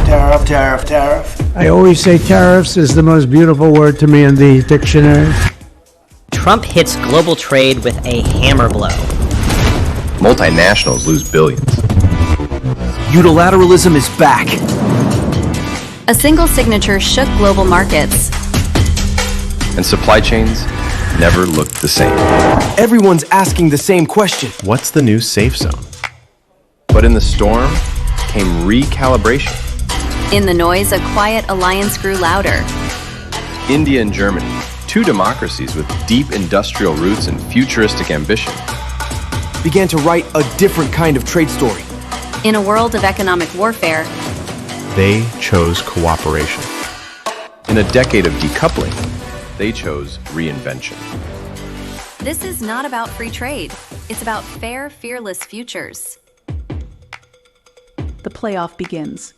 tariff, tariff, tariff. I always say tariffs is the most beautiful word to me in the dictionary. Trump hits global trade with a hammer blow. Multinationals lose billions. Unilateralism is back. A single signature shook global markets. And supply chains never looked the same. Everyone's asking the same question. What's the new safe zone? But in the storm came recalibration. In the noise, a quiet alliance grew louder. India and Germany, two democracies with deep industrial roots and futuristic ambition, began to write a different kind of trade story. In a world of economic warfare, they chose cooperation. In a decade of decoupling, they chose reinvention. This is not about free trade. It's about fair, fearless futures. The playoff begins.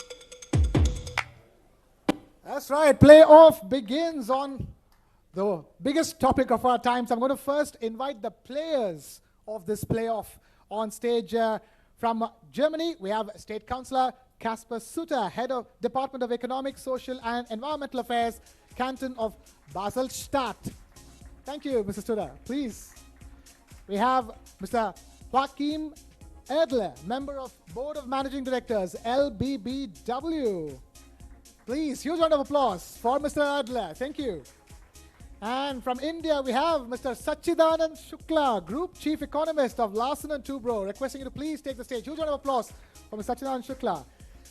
That's right, playoff begins on the biggest topic of our times. I'm going to first invite the players of this playoff on stage. From Germany, we have State Councillor Kasper Sutter, Head of Department of Economic, Social and Environmental Affairs, Canton of Basel-Stadt. Thank you, Mr. Sutter. Please. We have Mr. Joachim Erdle, Member of Board of Managing Directors, LBBW. Please, huge round of applause for Mr. Erdle. Thank you. And from India, we have Mr. Sachidanand Shukla, Group Chief Economist of Larsen & Toubro, requesting you to please take the stage. Huge round of applause for Mr. Sachidanand Shukla.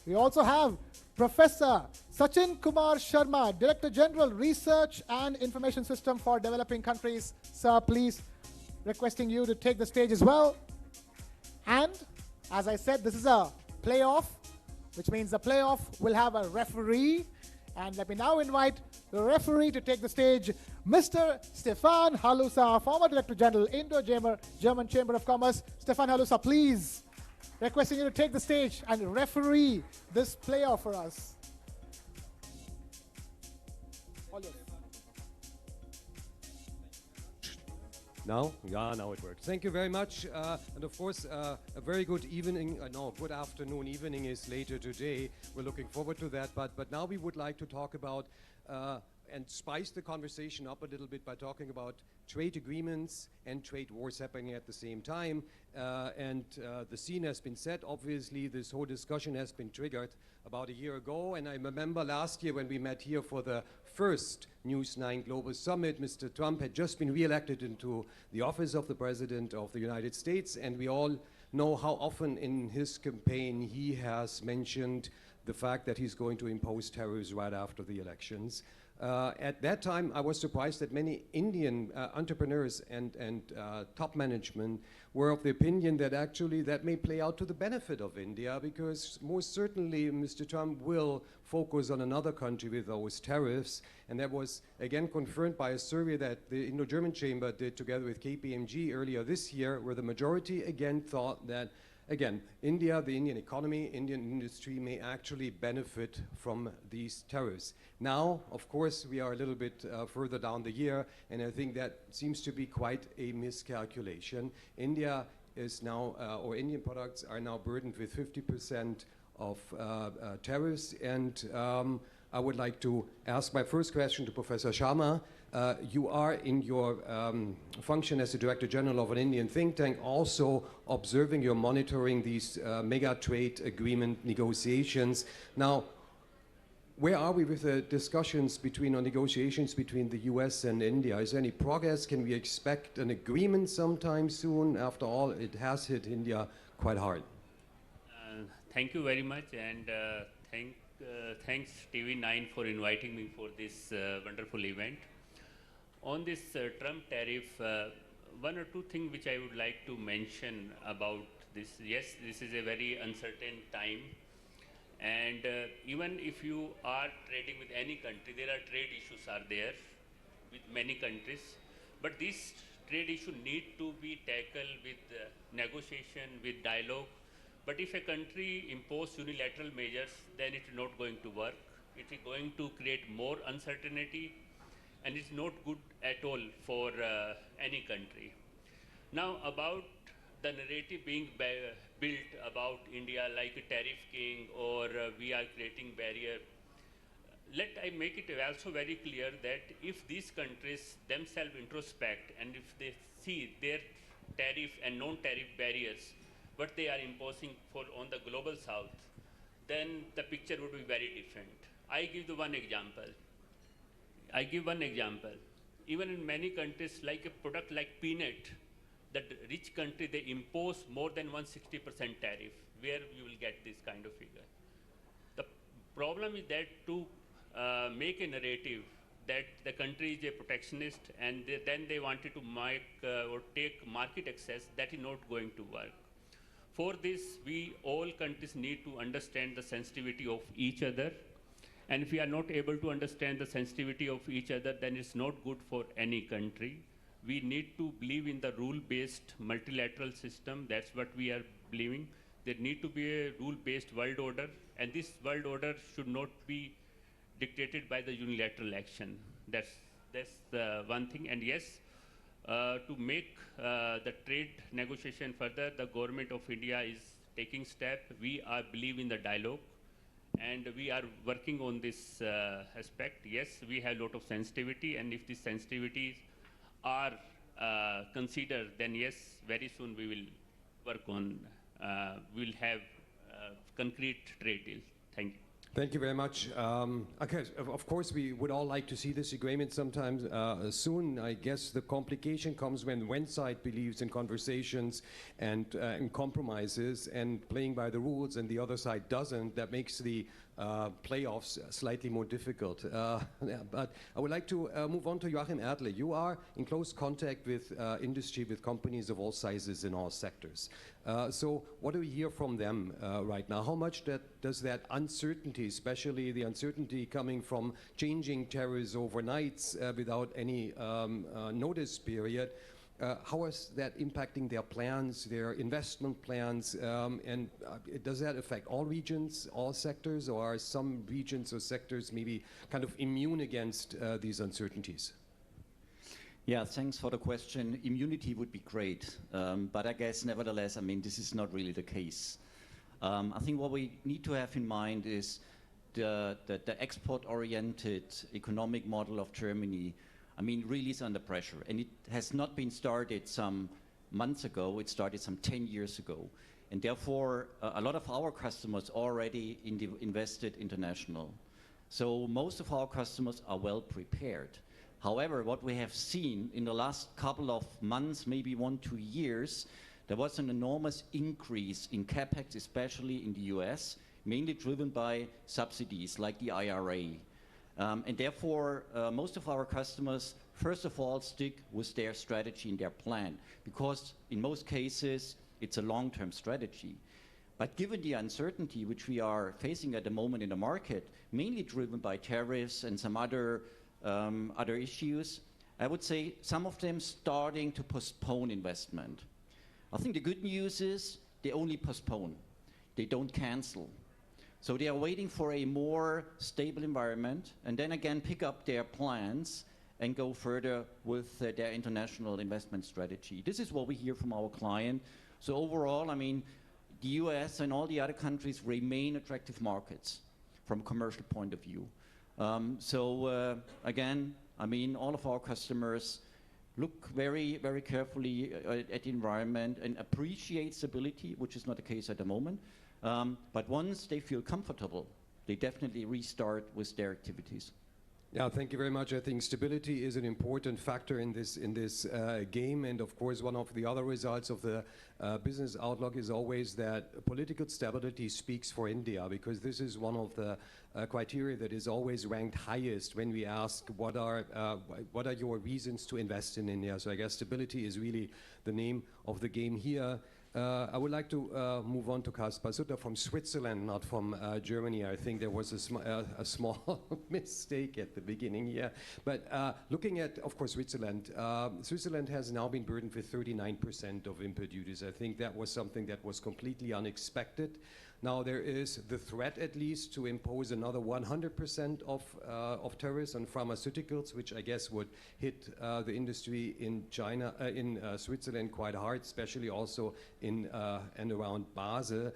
We also have Professor Sachin Kumar Sharma, Director General, Research and Information System for Developing Countries. Sir, please, requesting you to take the stage as well. And, as I said, this is a playoff, which means the playoff will have a referee. And let me now invite the referee to take the stage, Mr. Stefan Halusa, former Director General, Indo-German Chamber of Commerce. Stefan Halusa, please, requesting you to take the stage and referee this playoff for us. Now? Yeah, now it works. Thank you very much. And of course, a very good evening, good afternoon. Evening is later today. We're looking forward to that. But now we would like to talk about and spice the conversation up a little bit by talking about trade agreements and trade wars happening at the same time. The scene has been set. Obviously, this whole discussion has been triggered about a year ago. And I remember last year when we met here for the first News9 Global Summit, Mr. Trump had just been re-elected into the office of the President of the United States, and we all know how often in his campaign he has mentioned the fact that he's going to impose tariffs right after the elections. At that time, I was surprised that many Indian entrepreneurs and top management were of the opinion that actually that may play out to the benefit of India, because most certainly Mr. Trump will focus on another country with those tariffs. And that was again confirmed by a survey that the Indo-German Chamber did together with KPMG earlier this year, where the majority again thought that again, India, the Indian economy, Indian industry may actually benefit from these tariffs. Now, of course, we are a little bit further down the year, and I think that seems to be quite a miscalculation. India is now, or Indian products are now burdened with 50% of tariffs, and I would like to ask my first question to Professor Sharma. You are in your function as the Director General of an Indian think tank also observing, you're monitoring these mega trade agreement negotiations. Now, where are we with the discussions between, or negotiations between the US and India? Is there any progress? Can we expect an agreement sometime soon? After all, it has hit India quite hard. Thank you very much, and thanks TV9 for inviting me for this wonderful event. On this Trump tariff, one or two things which I would like to mention about this. Yes, this is a very uncertain time, and even if you are trading with any country, there are trade issues are there with many countries, but this trade issue need to be tackled with negotiation, with dialogue. But if a country imposes unilateral measures, then it is not going to work. It is going to create more uncertainty, and it's not good at all for any country. Now, about the narrative being built about India like a tariff king or we are creating barrier. Let I make it also very clear that if these countries themselves introspect and if they see their tariff and non-tariff barriers, what they are imposing on the global south, then the picture would be very different. I give the one example. Even in many countries, like a product like peanut, the rich country, they impose more than 160% tariff. Where you will get this kind of figure? The problem is that to make a narrative that the country is a protectionist and then they wanted to make or take market access, that is not going to work. For this, we all countries need to understand the sensitivity of each other. And if we are not able to understand the sensitivity of each other, then it's not good for any country. We need to believe in the rule-based multilateral system. That's what we are believing. There need to be a rule-based world order, and this world order should not be dictated by the unilateral action. That's the one thing. And yes, to make the trade negotiation further, the government of India is taking step. We are believe in the dialogue, and we are working on this aspect. Yes, we have a lot of sensitivity, and if these sensitivities are considered, then yes, very soon we will work on, we'll have concrete trade deal. Thank you. Thank you very much. Okay, of course, we would all like to see this agreement sometime soon. I guess the complication comes when one side believes in conversations and in compromises and playing by the rules, and the other side doesn't. That makes the playoffs slightly more difficult. But I would like to move on to Joachim Erdle. You are in close contact with industry, with companies of all sizes in all sectors. So what do we hear from them right now? How much does that uncertainty, especially the uncertainty coming from changing tariffs overnight without any notice period, how is that impacting their plans, their investment plans, and does that affect all regions, all sectors, or are some regions or sectors maybe kind of immune against these uncertainties? Yeah, thanks for the question. Immunity would be great, but I guess nevertheless, I mean, this is not really the case. I think what we need to have in mind is the export-oriented economic model of Germany, I mean, really is under pressure. And it has not been started some months ago, it started some 10 years ago. And therefore, a lot of our customers already invested international. So most of our customers are well prepared. However, what we have seen in the last couple of months, maybe 1-2 years, there was an enormous increase in capex, especially in the US, mainly driven by subsidies like the IRA. And therefore, most of our customers, first of all, stick with their strategy and their plan, because in most cases, it's a long-term strategy. But given the uncertainty which we are facing at the moment in the market, mainly driven by tariffs and some other issues, I would say some of them starting to postpone investment. I think the good news is they only postpone. They don't cancel. So they are waiting for a more stable environment and then again pick up their plans and go further with their international investment strategy. This is what we hear from our client. So overall, I mean, the US and all the other countries remain attractive markets from a commercial point of view. Again, I mean, all of our customers look very, very carefully at the environment and appreciate stability, which is not the case at the moment. But once they feel comfortable, they definitely restart with their activities. Yeah, thank you very much. I think stability is an important factor in this game, and of course one of the other results of the business outlook is always that political stability speaks for India, because this is one of the criteria that is always ranked highest when we ask what are your reasons to invest in India. So I guess stability is really the name of the game here. I would like to move on to Kaspar Sutter from Switzerland, not from Germany. I think there was a small mistake at the beginning here. But looking at, of course, Switzerland, Switzerland has now been burdened with 39% of import duties. I think that was something that was completely unexpected. Now there is the threat, at least, to impose another 100% of tariffs on pharmaceuticals, which I guess would hit the industry in China, in Switzerland quite hard, especially also in and around Basel.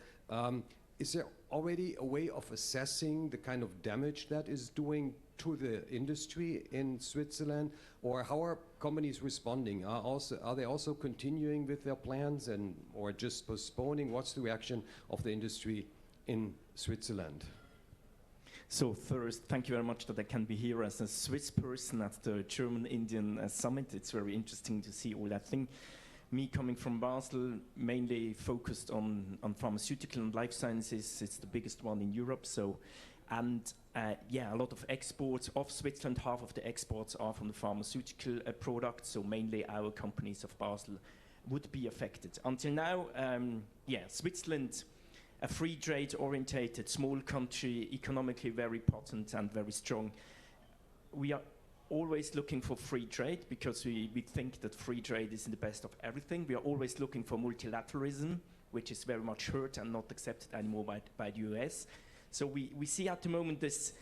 Is there already a way of assessing the kind of damage that is doing to the industry in Switzerland, or how are companies responding? Are they also continuing with their plans or just postponing? What's the reaction of the industry in Switzerland? So first, thank you very much that I can be here as a Swiss person at the German-Indian Summit. It's very interesting to see all that thing. Me coming from Basel, mainly focused on pharmaceutical and life sciences. It's the biggest one in Europe. So, and yeah, a lot of exports of Switzerland. Half of the exports are from the pharmaceutical products. So mainly our companies of Basel would be affected. Until now, yeah, Switzerland, a free trade orientated small country, economically very potent and very strong. We are always looking for free trade because we think that free trade is in the best of everything. We are always looking for multilateralism, which is very much hurt and not accepted anymore by the US. So we see at the moment this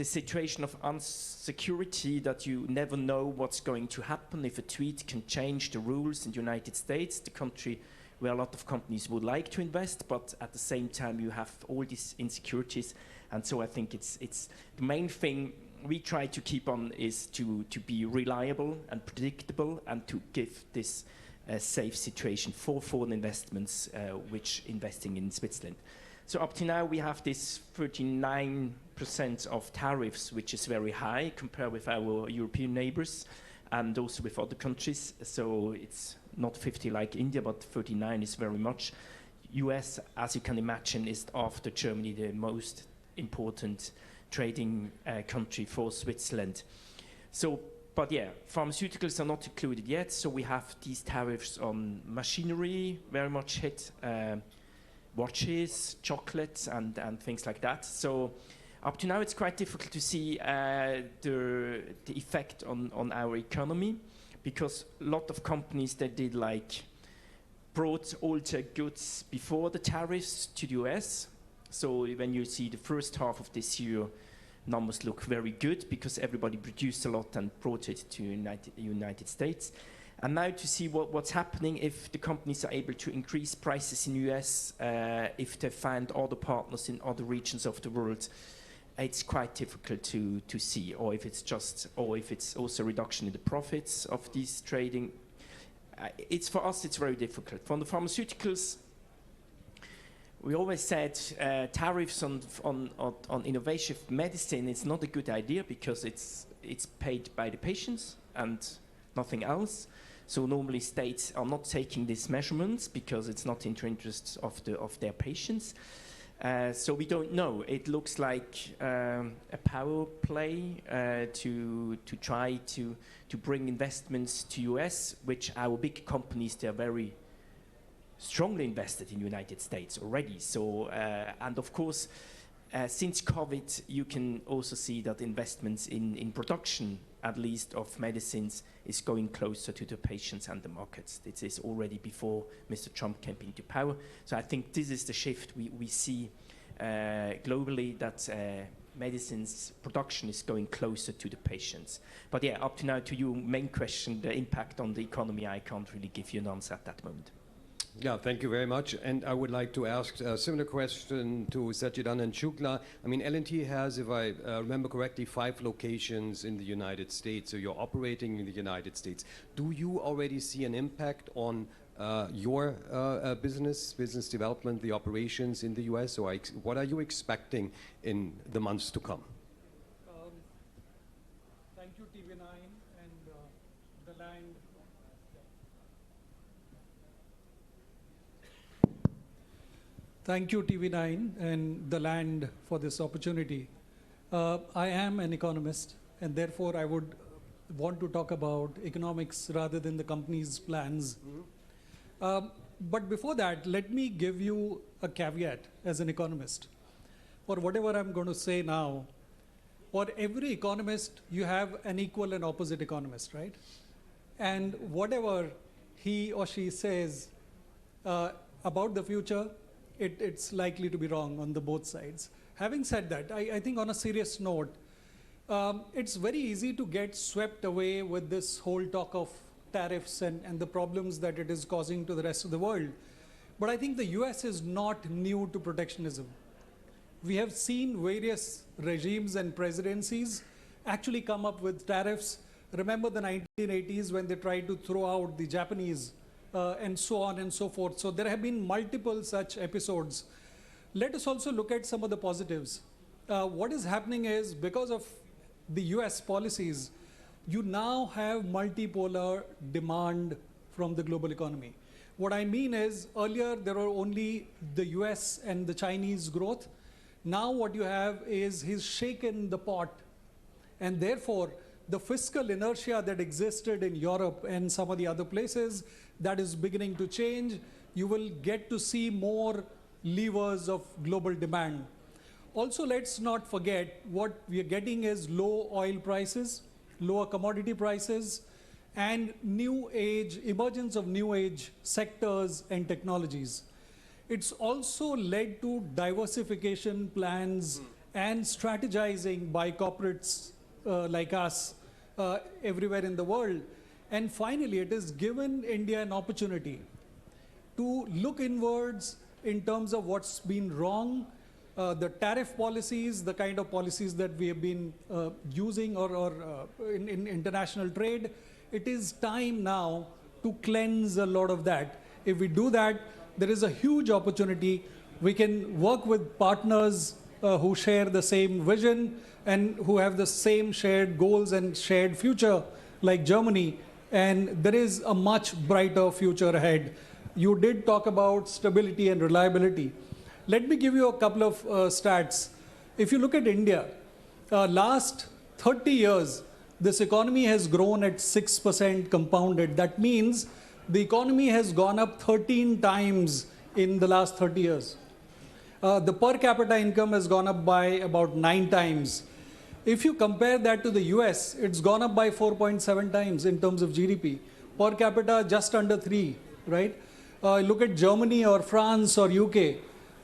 situation of insecurity, that you never know what's going to happen. If a tweet can change the rules in the United States, the country where a lot of companies would like to invest, but at the same time you have all these insecurities. And so I think it's the main thing we try to keep on is to be reliable and predictable and to give this safe situation for foreign investments which investing in Switzerland. So up to now we have this 39% of tariffs, which is very high compared with our European neighbors and also with other countries. So it's not 50 like India, but 39 is very much. US, as you can imagine, is after Germany the most important trading country for Switzerland. So, but yeah, pharmaceuticals are not included yet, so we have these tariffs on machinery, very much hit, watches, chocolates, and things like that. So up to now it's quite difficult to see the effect on our economy, because a lot of companies that did like brought all their goods before the tariffs to the US. So when you see the first half of this year, numbers look very good because everybody produced a lot and brought it to United States. And now to see what's happening if the companies are able to increase prices in the US, if they find other partners in other regions of the world, it's quite difficult to see, or if it's also a reduction in the profits of these trading. It's for us, it's very difficult. From the pharmaceuticals, we always said tariffs on innovative medicine is not a good idea because it's paid by the patients and nothing else. So normally states are not taking these measurements because it's not in the interests of their patients. So we don't know. It looks like a power play to try to bring investments to US, which our big companies, they're very strongly invested in the United States already. So, and of course, since COVID, you can also see that investments in production, at least of medicines, is going closer to the patients and the markets. This is already before Mr. Trump came into power. So I think this is the shift we see globally, that medicines production is going closer to the patients. But yeah, up to now, to your main question, the impact on the economy, I can't really give you an answer at that moment. Yeah, thank you very much. And I would like to ask a similar question to Sachidan and Shukla. I mean, L&T has, if I remember correctly, 5 locations in the United States. So you're operating in the United States. Do you already see an impact on your business development, the operations in the US? Or what are you expecting in the months to come? Thank you, TV9 and the land. Thank you, TV9 and the land for this opportunity. I am an economist, and therefore I would want to talk about economics rather than the company's plans. But before that, let me give you a caveat as an economist. For whatever I'm going to say now, for every economist, you have an equal and opposite economist, right? And whatever he or she says about the future, it's likely to be wrong on the both sides. Having said that, I think on a serious note, it's very easy to get swept away with this whole talk of tariffs and the problems that it is causing to the rest of the world. But I think the US is not new to protectionism. We have seen various regimes and presidencies actually come up with tariffs. Remember the 1980s when they tried to throw out the Japanese and so on and so forth. So there have been multiple such episodes. Let us also look at some of the positives. What is happening is because of the US policies, you now have multipolar demand from the global economy. What I mean is earlier there were only the US and the Chinese growth. Now what you have is he's shaken the pot, and therefore the fiscal inertia that existed in Europe and some of the other places, that is beginning to change. You will get to see more levers of global demand. Also, let's not forget what we are getting is low oil prices, lower commodity prices, and emergence of new age sectors and technologies. It's also led to diversification plans and strategizing by corporates like us everywhere in the world. And finally, it has given India an opportunity to look inwards in terms of what's been wrong, the tariff policies, the kind of policies that we have been using or in international trade. It is time now to cleanse a lot of that. If we do that, there is a huge opportunity. We can work with partners who share the same vision and who have the same shared goals and shared future, like Germany, and there is a much brighter future ahead. You did talk about stability and reliability. Let me give you a couple of stats. If you look at India, last 30 years, this economy has grown at 6% compounded. That means the economy has gone up 13 times in the last 30 years. The per capita income has gone up by about 9 times. If you compare that to the US, it's gone up by 4.7 times in terms of GDP. Per capita, just under 3, right? Look at Germany or France or UK.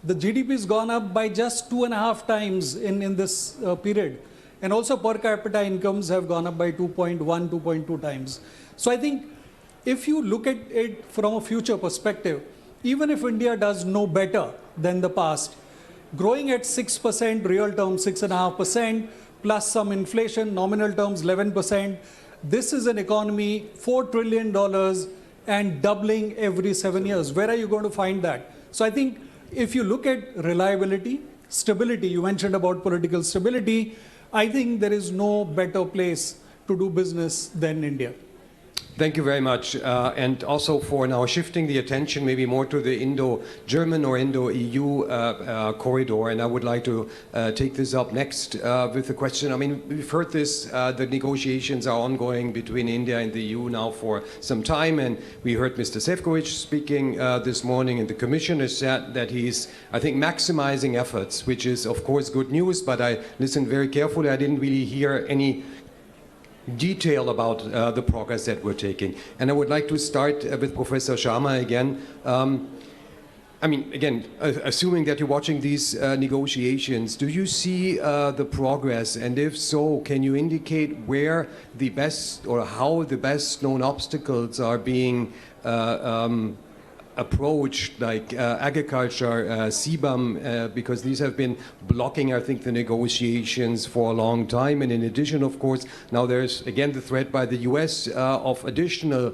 The GDP has gone up by just 2.5 times in this period. And also per capita incomes have gone up by 2.1, 2.2 times. So I think if you look at it from a future perspective, even if India does no better than the past, growing at 6%, real terms 6.5%, plus some inflation, nominal terms 11%, this is an economy, $4 trillion and doubling every 7 years. Where are you going to find that? So I think if you look at reliability, stability, you mentioned about political stability, I think there is no better place to do business than India. Thank you very much. And also for now shifting the attention maybe more to the Indo-German or Indo-EU corridor. And I would like to take this up next with the question. I mean, we've heard this, the negotiations are ongoing between India and the EU now for some time. And we heard Mr. Šefčovič speaking this morning, and the Commissioner said that he's, I think, maximizing efforts, which is, of course, good news. But I listened very carefully. I didn't really hear any detail about the progress that we're taking. And I would like to start with Professor Sharma again. I mean, again, assuming that you're watching these negotiations, do you see the progress? And if so, can you indicate where the best or how the best known obstacles are being approach, like agriculture, CBAM, because these have been blocking, I think, the negotiations for a long time. And in addition, of course, now there's again the threat by the US of additional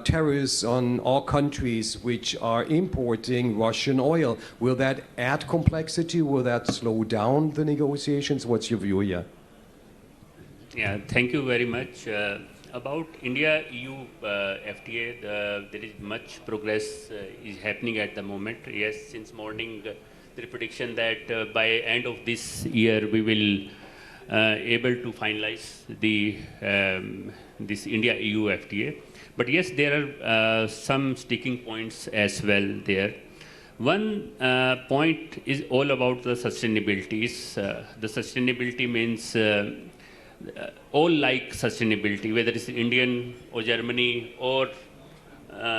tariffs on all countries which are importing Russian oil. Will that add complexity? Will that slow down the negotiations? What's your view here? Yeah, thank you very much. About India-EU FTA, there is much progress is happening at the moment. Yes, since morning, the prediction that by end of this year we will able to finalize the this India-EU FTA. But yes, there are some sticking points as well there. One point is all about the sustainability. The sustainability means all sustainability, whether it's Indian or Germany or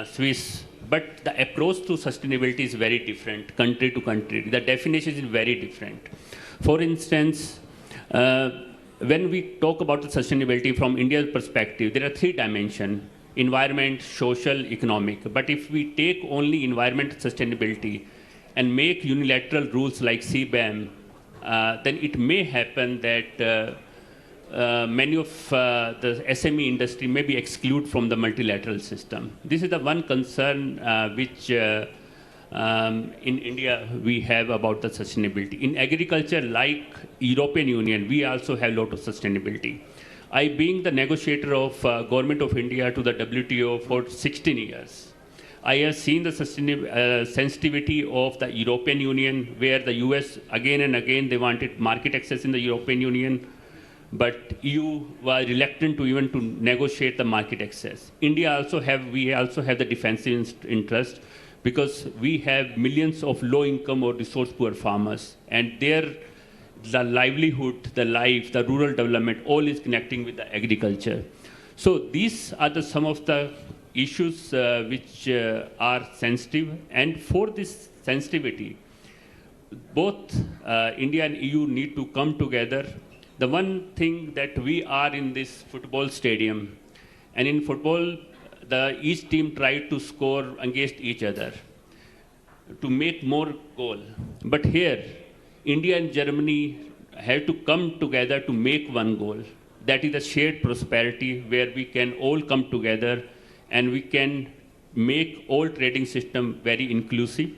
Swiss, but the approach to sustainability is very different, country to country. The definition is very different. For instance, when we talk about the sustainability from India's perspective, there are 3 dimensions: environment, social, economic. But if we take only environmental sustainability and make unilateral rules like CBAM, then it may happen that many of the SME industry may be excluded from the multilateral system. This is the one concern which in India we have about the sustainability. In agriculture, like European Union, we also have a lot of sustainability. I, being the negotiator of Government of India to the WTO for 16 years, I have seen the sensitivity of the European Union, where the US again and again they wanted market access in the European Union, but EU was reluctant to even to negotiate the market access. We also have the defensive interest, because we have millions of low-income or resource-poor farmers, and the livelihood, the life, the rural development, all is connecting with the agriculture. So these are some of the issues which are sensitive, and for this sensitivity, both India and EU need to come together. The one thing that we are in this football stadium, and in football, each team tried to score against each other to make more goal. But here, India and Germany have to come together to make one goal. That is a shared prosperity, where we can all come together and we can make all trading system very inclusive.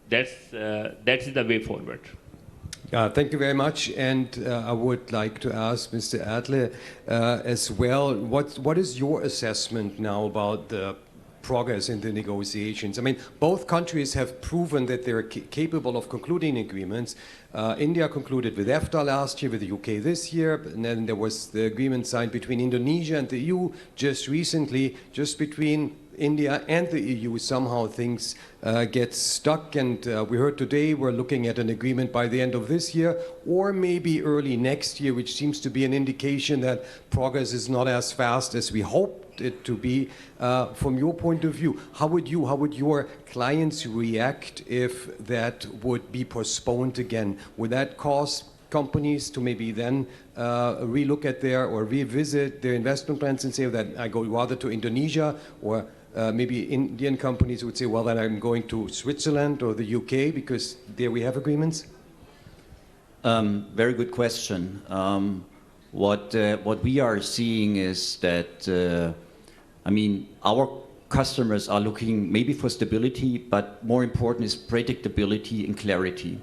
That's the way forward. Thank you very much, and I would like to ask Mr. Adler as well, what is your assessment now about the progress in the negotiations? I mean, both countries have proven that they're capable of concluding agreements. India concluded with EFTA last year, with the UK this year, and then there was the agreement signed between Indonesia and the EU just recently. Just between India and the EU, somehow things get stuck, and we heard today we're looking at an agreement by the end of this year or maybe early next year, which seems to be an indication that progress is not as fast as we hoped it to be. From your point of view, how would your clients react if that would be postponed again? Would that cause companies to maybe then relook at or revisit their investment plans and say that I go rather to Indonesia, or maybe Indian companies would say, well, then I'm going to Switzerland or the UK because there we have agreements? Very good question. What we are seeing is that, I mean, our customers are looking maybe for stability, but more important is predictability and clarity.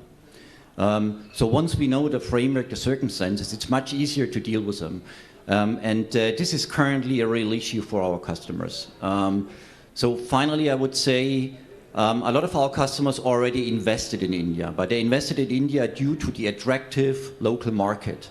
So once we know the framework, the circumstances, it's much easier to deal with them. And this is currently a real issue for our customers. So finally, I would say a lot of our customers already invested in India, but they invested in India due to the attractive local market.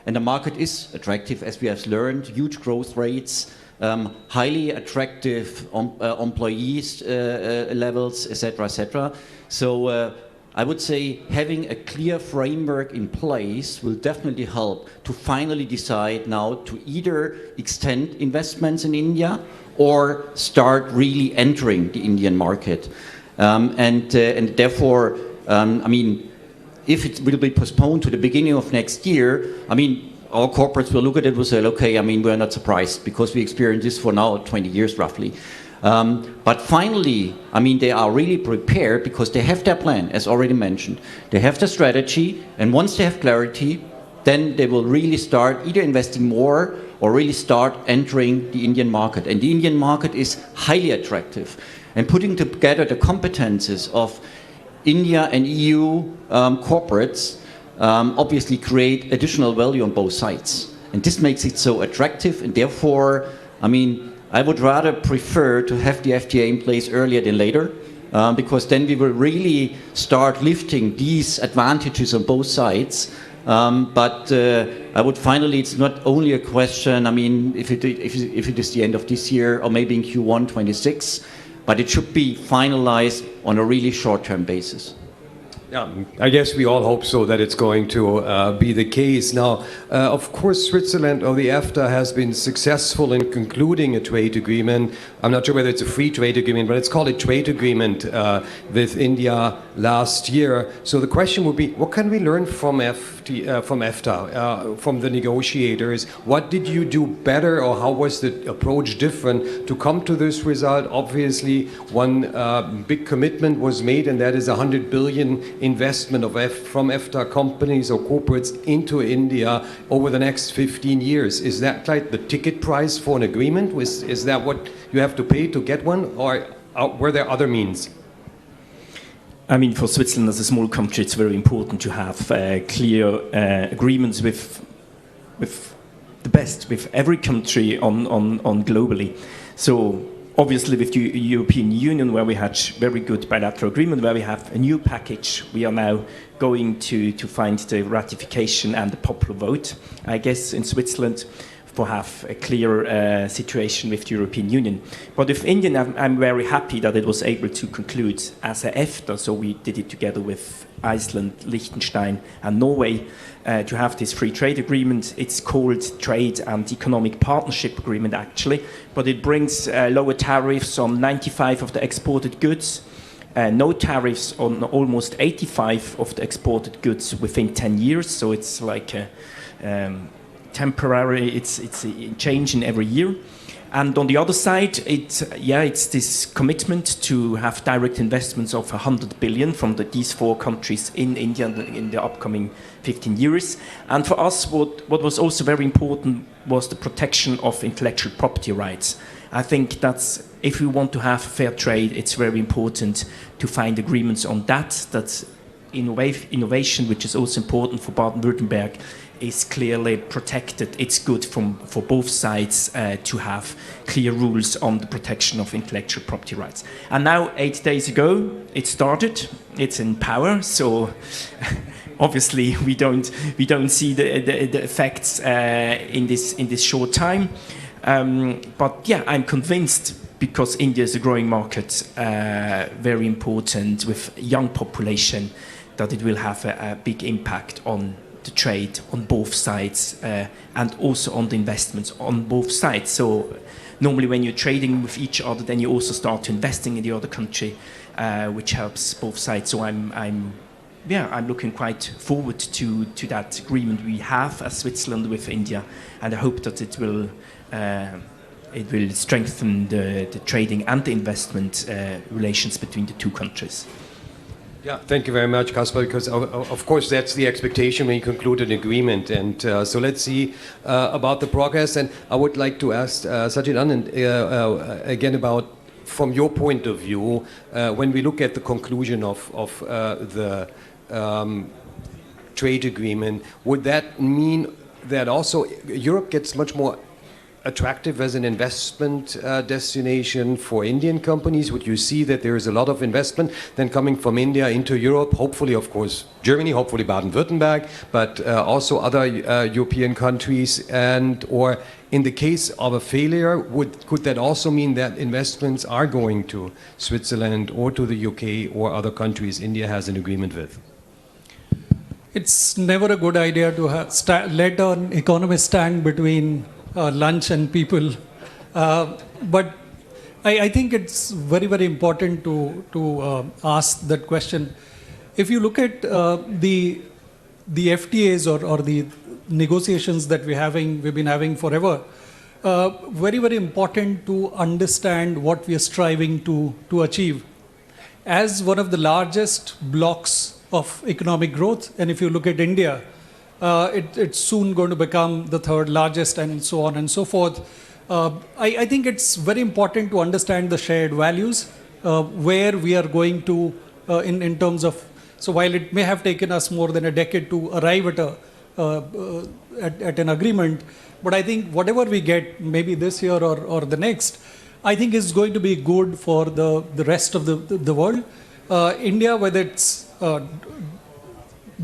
And the market is attractive, as we have learned, huge growth rates, highly attractive employees levels, etc., etc. So I would say having a clear framework in place will definitely help to finally decide now to either extend investments in India or start really entering the Indian market. And therefore, I mean, if it will be postponed to the beginning of next year, I mean, our corporates will look at it and say, okay, I mean, we're not surprised because we experienced this for now 20 years roughly. But finally, I mean, they are really prepared because they have their plan, as already mentioned. They have the strategy, and once they have clarity, then they will really start either investing more or really start entering the Indian market. And the Indian market is highly attractive. And putting together the competences of India and EU corporates obviously create additional value on both sides. And this makes it so attractive, and therefore, I mean, I would rather prefer to have the FTA in place earlier than later, because then we will really start lifting these advantages on both sides. But I would finally, it's not only a question, I mean, if it is the end of this year or maybe in Q1 26, but it should be finalized on a really short-term basis. Yeah, I guess we all hope so that it's going to be the case. Now, of course, Switzerland or the EFTA has been successful in concluding a trade agreement. I'm not sure whether it's a free trade agreement, but it's called a trade agreement with India last year. So the question would be, what can we learn from EFTA, from the negotiators? What did you do better, or how was the approach different to come to this result? Obviously, one big commitment was made, and that is 100 billion investment from EFTA companies or corporates into India over the next 15 years. Is that like the ticket price for an agreement? Is that what you have to pay to get one, or were there other means? I mean, for Switzerland as a small country, it's very important to have clear agreements with the best, with every country on globally. So obviously with the European Union, where we had very good bilateral agreement, where we have a new package, we are now going to find the ratification and the popular vote, I guess, in Switzerland, for have a clear situation with the European Union. But with India, I'm very happy that it was able to conclude as a EFTA, so we did it together with Iceland, Liechtenstein and Norway, to have this free trade agreement. It's called Trade and Economic Partnership Agreement, actually, but it brings lower tariffs on 95 of the exported goods, no tariffs on almost 85 of the exported goods within 10 years, so it's like a temporary, it's changing every year. And on the other side, it's this commitment to have direct investments of 100 billion from these 4 countries in India in the upcoming 15 years. And for us, what was also very important was the protection of intellectual property rights. I think that's, if we want to have fair trade, it's very important to find agreements on that. That's innovation, which is also important for Baden-Württemberg, is clearly protected. It's good for both sides to have clear rules on the protection of intellectual property rights. And now, 8 days ago, it started. It's in power, so obviously we don't see the effects in this short time. But yeah, I'm convinced, because India is a growing market, very important with young population, that it will have a big impact on the trade on both sides and also on the investments on both sides. So normally when you're trading with each other, then you also start investing in the other country, which helps both sides. So I'm looking quite forward to that agreement we have as Switzerland with India, and I hope that it will strengthen the trading and the investment relations between the 2 countries. Yeah, thank you very much, Kaspar, because of course that's the expectation when you conclude an agreement. And so let's see about the progress. And I would like to ask Sajid Anand again about, from your point of view, when we look at the conclusion of the trade agreement, would that mean that also Europe gets much more attractive as an investment destination for Indian companies? Would you see that there is a lot of investment then coming from India into Europe? Hopefully, of course, Germany, hopefully Baden-Württemberg, but also other European countries. And or in the case of a failure, could that also mean that investments are going to Switzerland or to the UK or other countries India has an agreement with? It's never a good idea to let an economist stand between lunch and people, but I think it's very, very important to ask that question. If you look at the FTAs or the negotiations that we've been having forever, very, very important to understand what we are striving to achieve. As one of the largest blocks of economic growth, and if you look at India, it's soon going to become the 3rd largest, and so on and so forth. I think it's very important to understand the shared values, where we are going to in terms of, so while it may have taken us more than a decade to arrive at an agreement, but I think whatever we get, maybe this year or the next, I think is going to be good for the rest of the world. India, with its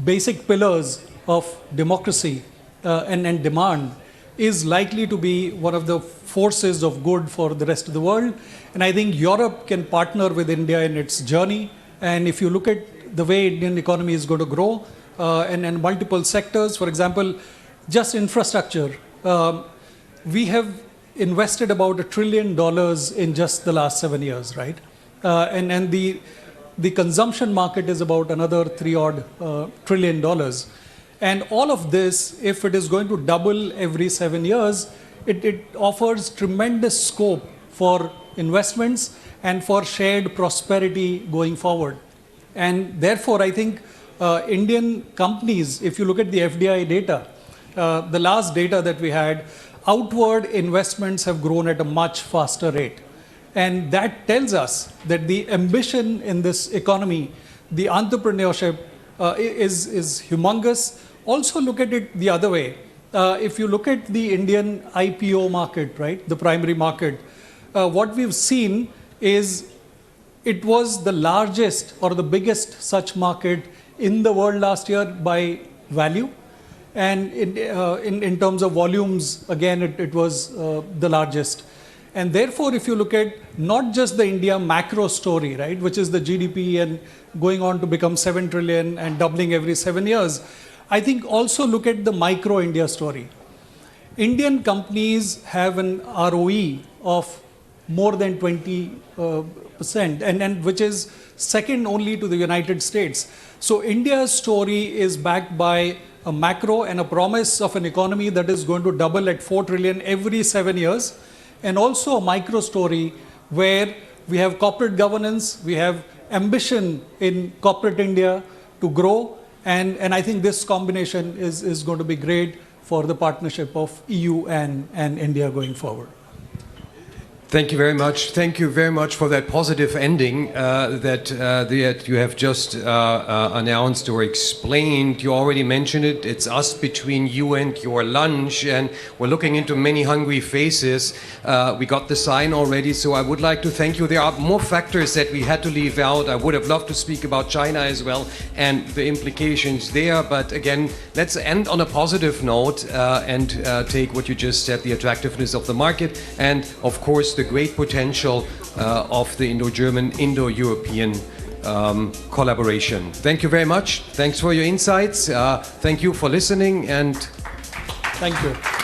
basic pillars of democracy and demand, is likely to be one of the forces of good for the rest of the world. And I think Europe can partner with India in its journey. And if you look at the way Indian economy is going to grow and multiple sectors. For example, just infrastructure. We have invested about $1 trillion in just the last 7 years, right? And the consumption market is about another $3 trillion. And all of this, if it is going to double every 7 years, it offers tremendous scope for investments and for shared prosperity going forward. And therefore, I think Indian companies, if you look at the FDI data, the last data that we had, outward investments have grown at a much faster rate. And that tells us that the ambition in this economy, the entrepreneurship is humongous. Also look at it the other way. If you look at the Indian IPO market, right, the primary market, what we've seen is it was the largest or the biggest such market in the world last year by value. And in terms of volumes, again, it was the largest. And therefore, if you look at not just the India macro story, right, which is the GDP and going on to become 7 trillion and doubling every 7 years, I think also look at the micro India story. Indian companies have an ROE of more than 20%, and which is second only to the United States. So India's story is backed by a macro and a promise of an economy that is going to double at 4 trillion every 7 years, and also a micro story where we have corporate governance, we have ambition in corporate India to grow, and I think this combination is going to be great for the partnership of EU and India going forward. Thank you very much. Thank you very much for that positive ending that you have just announced or explained. You already mentioned it. It's us between you and your lunch, and we're looking into many hungry faces. We got the sign already, so I would like to thank you. There are more factors that we had to leave out. I would have loved to speak about China as well and the implications there, but again, let's end on a positive note and take what you just said, the attractiveness of the market, and of course the great potential of the Indo-German, Indo-European collaboration. Thank you very much. Thanks for your insights. Thank you for listening, and thank you.